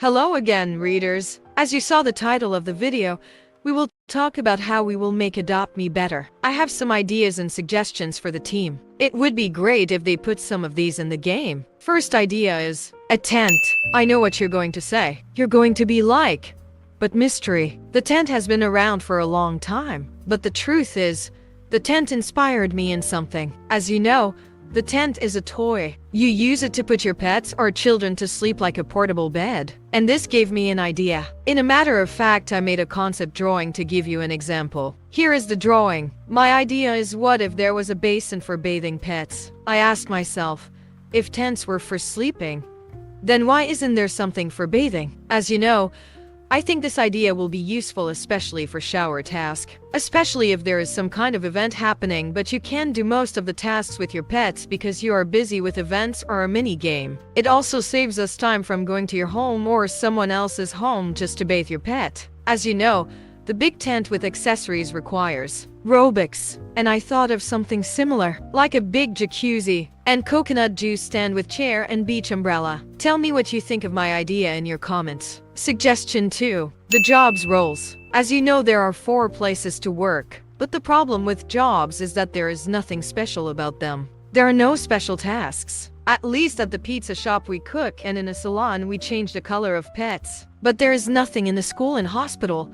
Hello again, readers. As you saw the title of the video, we will talk about how we will make Adopt Me better. I have some ideas and suggestions for the team. It would be great if they put some of these in the game. First idea is a tent. I know what you're going to say. You're going to be like, but mystery. The tent has been around for a long time. But the truth is, the tent inspired me in something. As you know, the tent is a toy. You use it to put your pets or children to sleep like a portable bed. And this gave me an idea. In a matter of fact, I made a concept drawing to give you an example. Here is the drawing. My idea is, what if there was a basin for bathing pets? I asked myself, if tents were for sleeping, then why isn't there something for bathing? As you know, I think this idea will be useful, especially for shower task. Especially if there is some kind of event happening but you can't do most of the tasks with your pets because you are busy with events or a mini game. It also saves us time from going to your home or someone else's home just to bathe your pet. As you know, the big tent with accessories requires Robux, and I thought of something similar, like a big jacuzzi and coconut juice stand with chair and beach umbrella. Tell me what you think of my idea in your comments. Suggestion 2. The jobs roles. As you know, there are 4 places to work, but the problem with jobs is that there is nothing special about them. There are no special tasks. At least at the pizza shop we cook, and in a salon we change the color of pets. But there is nothing in the school and hospital.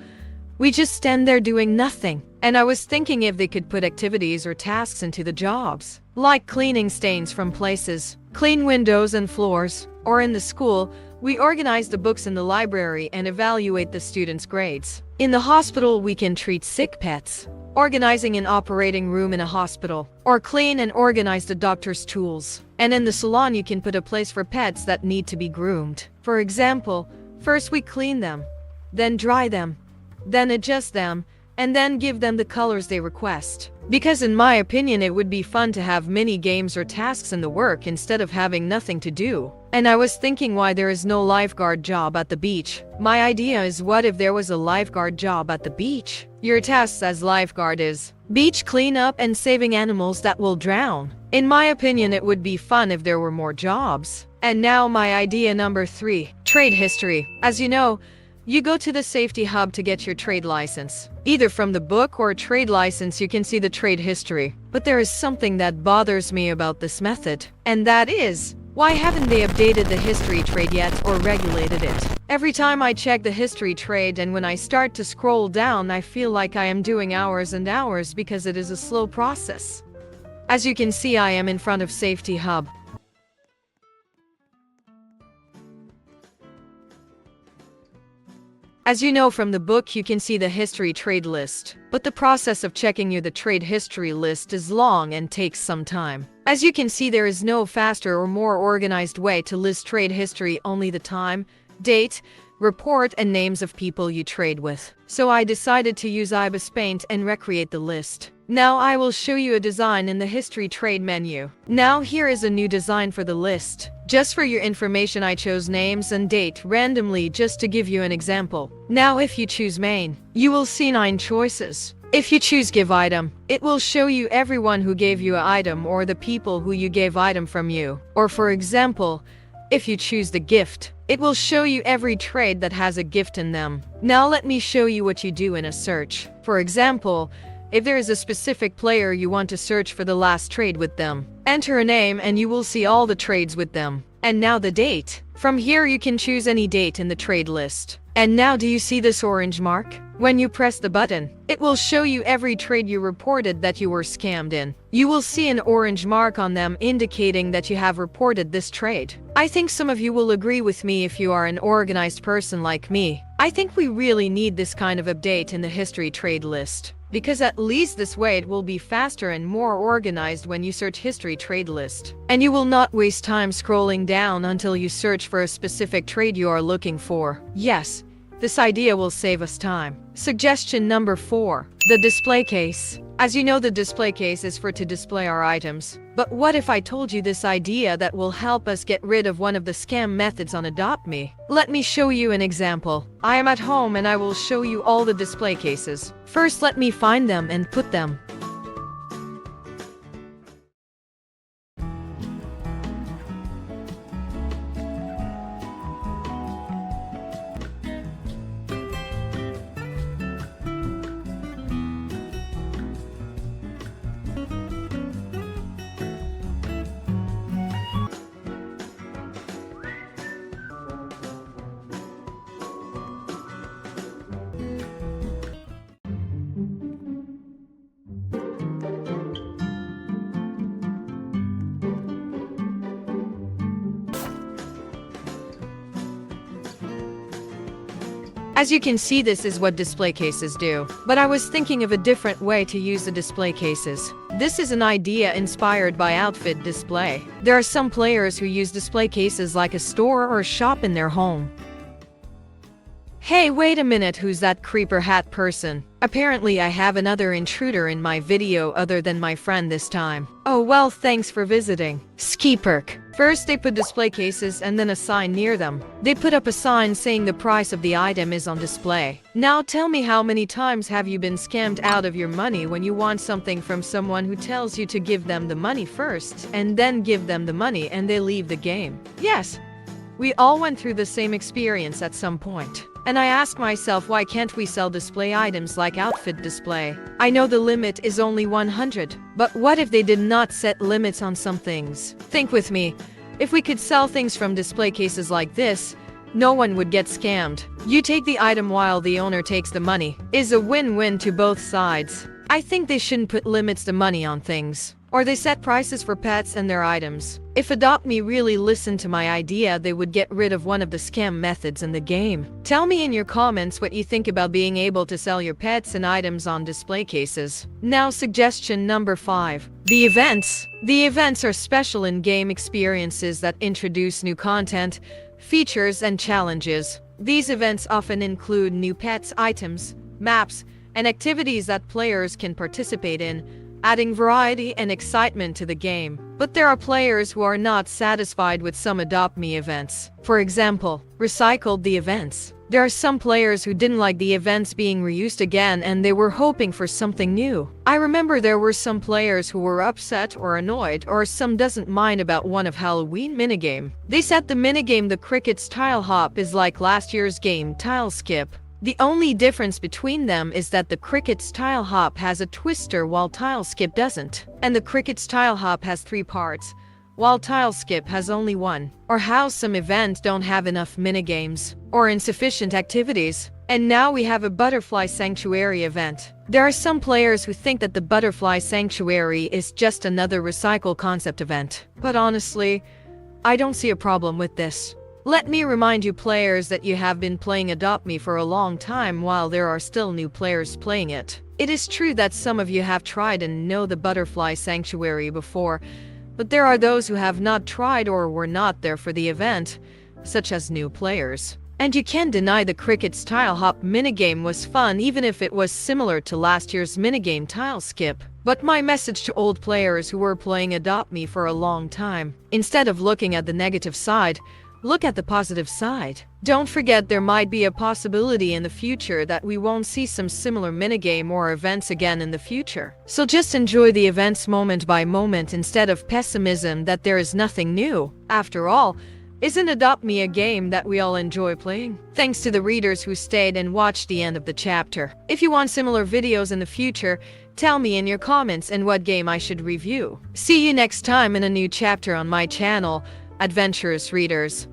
We just stand there doing nothing. And I was thinking if they could put activities or tasks into the jobs, like cleaning stains from places, clean windows and floors, or in the school, we organize the books in the library and evaluate the students' grades. In the hospital, we can treat sick pets, organizing an operating room in a hospital, or clean and organize the doctor's tools. And in the salon, you can put a place for pets that need to be groomed. For example, first we clean them, then dry them, then adjust them, and then give them the colors they request. Because in my opinion, it would be fun to have mini games or tasks in the work instead of having nothing to do. And I was thinking why there is no lifeguard job at the beach. My idea is, what if there was a lifeguard job at the beach? Your tasks as lifeguard is beach cleanup and saving animals that will drown. In my opinion, it would be fun if there were more jobs. And now my idea number 3, trade history. As you know, you go to the safety hub to get your trade license. Either from the book or trade license, you can see the trade history. But there is something that bothers me about this method. And that is, why haven't they updated the history trade yet or regulated it? Every time I check the history trade, and when I start to scroll down, I feel like I am doing hours and hours because it is a slow process. As you can see, I am in front of safety hub. As you know from the book, you can see the history trade list, but the process of checking the trade history list is long and takes some time. As you can see, there is no faster or more organized way to list trade history, only the time, date, report, and names of people you trade with. So I decided to use ibis Paint and recreate the list. Now I will show you a design in the history trade menu. Now here is a new design for the list. Just for your information, I chose names and date randomly just to give you an example. Now if you choose main, you will see 9 choices. If you choose give item, it will show you everyone who gave you an item or the people who you gave item from you. Or for example, if you choose the gift, it will show you every trade that has a gift in them. Now let me show you what you do in a search. For example, if there is a specific player you want to search for the last trade with them, enter a name and you will see all the trades with them. And now the date. From here you can choose any date in the trade list. And now do you see this orange mark? When you press the button, it will show you every trade you reported that you were scammed in. You will see an orange mark on them indicating that you have reported this trade. I think some of you will agree with me if you are an organized person like me. I think we really need this kind of update in the history trade list. Because at least this way it will be faster and more organized when you search history trade list. And you will not waste time scrolling down until you search for a specific trade you are looking for. Yes, this idea will save us time. Suggestion number 4, the display case. As you know, the display case is for to display our items. But what if I told you this idea that will help us get rid of one of the scam methods on Adopt Me? Let me show you an example. I am at home and I will show you all the display cases. First, let me find them and put them. As you can see, this is what display cases do. But I was thinking of a different way to use the display cases. This is an idea inspired by outfit display. There are some players who use display cases like a store or a shop in their home. Hey, wait a minute, who's that creeper hat person? Apparently I have another intruder in my video other than my friend this time. Oh well, thanks for visiting. Ski perk. First they put display cases and then a sign near them. They put up a sign saying the price of the item is on display. Now tell me, how many times have you been scammed out of your money when you want something from someone who tells you to give them the money first and then give them the money and they leave the game? Yes, we all went through the same experience at some point. And I ask myself, why can't we sell display items like outfit display? I know the limit is only 100, but what if they did not set limits on some things? Think with me. If we could sell things from display cases like this, no one would get scammed. You take the item while the owner takes the money. Is a win-win to both sides. I think they shouldn't put limits to money on things. Or they set prices for pets and their items. If Adopt Me really listened to my idea, they would get rid of one of the scam methods in the game. Tell me in your comments what you think about being able to sell your pets and items on display cases. Now suggestion number 5. The events. The events are special in-game experiences that introduce new content, features, and challenges. These events often include new pets, items, maps, and activities that players can participate in, adding variety and excitement to the game. But there are players who are not satisfied with some Adopt Me events. For example, recycled the events. There are some players who didn't like the events being reused again and they were hoping for something new. I remember there were some players who were upset or annoyed, or some doesn't mind about one of Halloween minigame. They said the minigame the Cricket's Tile Hop is like last year's game Tile Skip. The only difference between them is that the Cricket's Tile Hop has a twister while Tile Skip doesn't. And the Cricket's Tile Hop has 3 parts, while Tile Skip has only 1. Or how some events don't have enough minigames, or insufficient activities. And now we have a Butterfly Sanctuary event. There are some players who think that the Butterfly Sanctuary is just another recycle concept event. But honestly, I don't see a problem with this. Let me remind you players that you have been playing Adopt Me for a long time while there are still new players playing it. It is true that some of you have tried and know the Butterfly Sanctuary before, but there are those who have not tried or were not there for the event, such as new players. And you can't deny the Cricket's Tile Hop minigame was fun even if it was similar to last year's minigame Tile Skip. But my message to old players who were playing Adopt Me for a long time, instead of looking at the negative side, look at the positive side. Don't forget there might be a possibility in the future that we won't see some similar minigame or events again in the future. So just enjoy the events moment by moment instead of pessimism that there is nothing new. After all, isn't Adopt Me a game that we all enjoy playing? Thanks to the readers who stayed and watched the end of the chapter. If you want similar videos in the future, tell me in your comments and what game I should review. See you next time in a new chapter on my channel, Adventurous Readers.